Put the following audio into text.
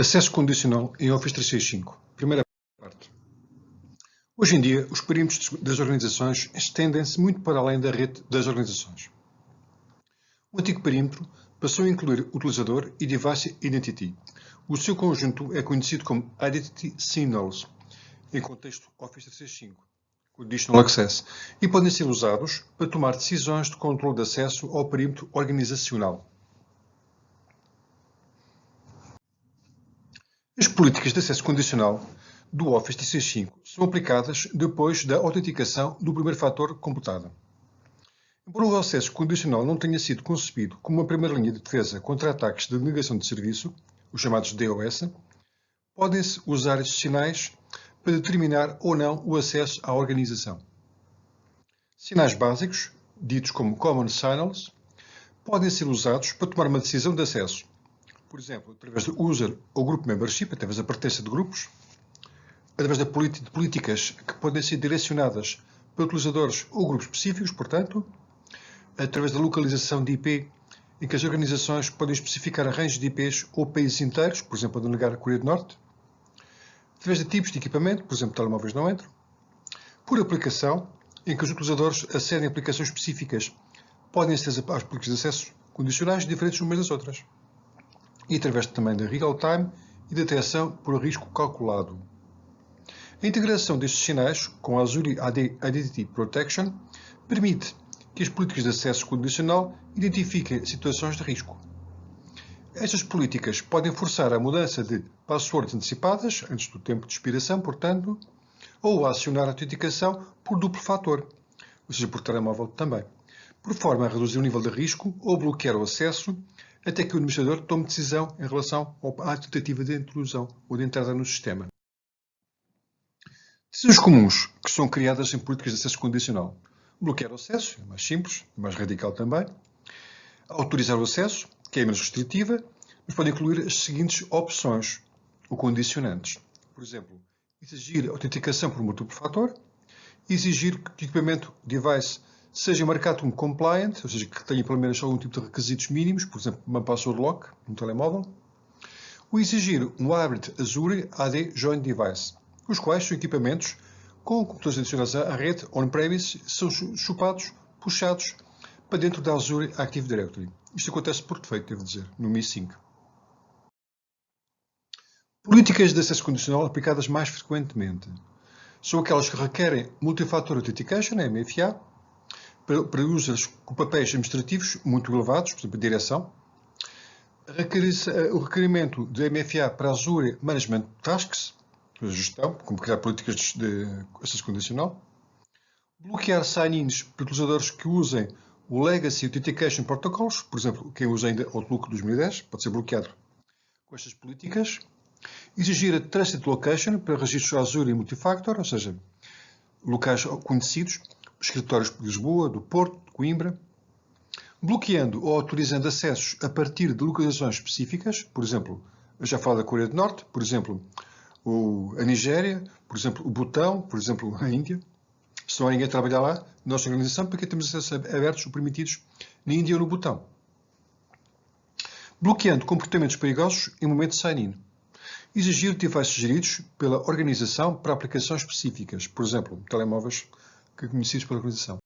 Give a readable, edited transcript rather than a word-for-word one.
Acesso condicional em Office 365. Primeira parte. Hoje em dia, os perímetros das organizações estendem-se muito para além da rede das organizações. O antigo perímetro passou a incluir utilizador e Device Identity. O seu conjunto é conhecido como Identity Signals, em contexto Office 365, Conditional Access, e podem ser usados para tomar decisões de controle de acesso ao perímetro organizacional. As políticas de acesso condicional do Office 365 são aplicadas depois da autenticação do primeiro fator computada. Embora o acesso condicional não tenha sido concebido como uma primeira linha de defesa contra ataques de negação de serviço, os chamados DOS, podem-se usar estes sinais para determinar ou não o acesso à organização. Sinais básicos, ditos como Common Signals, podem ser usados para tomar uma decisão de acesso, por exemplo, através do User ou Group Membership, através da pertença de grupos, através de políticas que podem ser direcionadas para utilizadores ou grupos específicos, portanto, através da localização de IP, em que as organizações podem especificar arranjos de IPs ou países inteiros, por exemplo, podem negar a Coreia do Norte, através de tipos de equipamento, por exemplo, telemóveis não entram, por aplicação, em que os utilizadores acedem a aplicações específicas, podem aceder às políticas de acesso condicionais diferentes umas das outras, e através também da real-time e da detecção por risco calculado. A integração destes sinais com a Azure AD Identity Protection permite que as políticas de acesso condicional identifiquem situações de risco. Estas políticas podem forçar a mudança de passwords antecipadas, antes do tempo de expiração, portanto, ou a acionar a autenticação por duplo fator, ou seja, por telemóvel também, por forma a reduzir o nível de risco ou bloquear o acesso até que o administrador tome decisão em relação à tentativa de intrusão ou de entrada no sistema. Decisões comuns que são criadas em políticas de acesso condicional. Bloquear o acesso, é mais simples, é mais radical também. Autorizar o acesso, que é menos restritiva, mas pode incluir as seguintes opções ou condicionantes. Por exemplo, exigir autenticação por múltiplo fator, exigir que o equipamento device seja marcado como compliant, ou seja, que tenha pelo menos algum tipo de requisitos mínimos, por exemplo, uma password lock no telemóvel, ou exigir um hybrid Azure AD Joint Device, os quais são equipamentos com computadores adicionados à rede on-premise, são puxados para dentro da Azure Active Directory. Isto acontece por defeito, devo dizer, no Mi 5. Políticas de acesso condicional aplicadas mais frequentemente são aquelas que requerem Multi-Factor Authentication, MFA, para users com papéis administrativos muito elevados, por exemplo, a direção. O requerimento de MFA para Azure Management Tasks, a gestão, como criar políticas de acesso condicional. Bloquear sign-ins para utilizadores que usem o Legacy Authentication Protocols, por exemplo, quem usa ainda Outlook 2010, pode ser bloqueado com estas políticas. Exigir a Trusted Location para registros Azure e Multifactor, ou seja, locais conhecidos, escritórios de Lisboa, do Porto, de Coimbra. Bloqueando ou autorizando acessos a partir de localizações específicas, por exemplo, eu já falo da Coreia do Norte, por exemplo, a Nigéria, por exemplo, o Butão, por exemplo, a Índia. Se não há ninguém a trabalhar lá, nossa organização, porque temos acessos abertos ou permitidos na Índia ou no Butão. Bloqueando comportamentos perigosos em momento de sign-in. Exigir devices geridos pela organização para aplicações específicas, por exemplo, telemóveis conhecidos pela organização.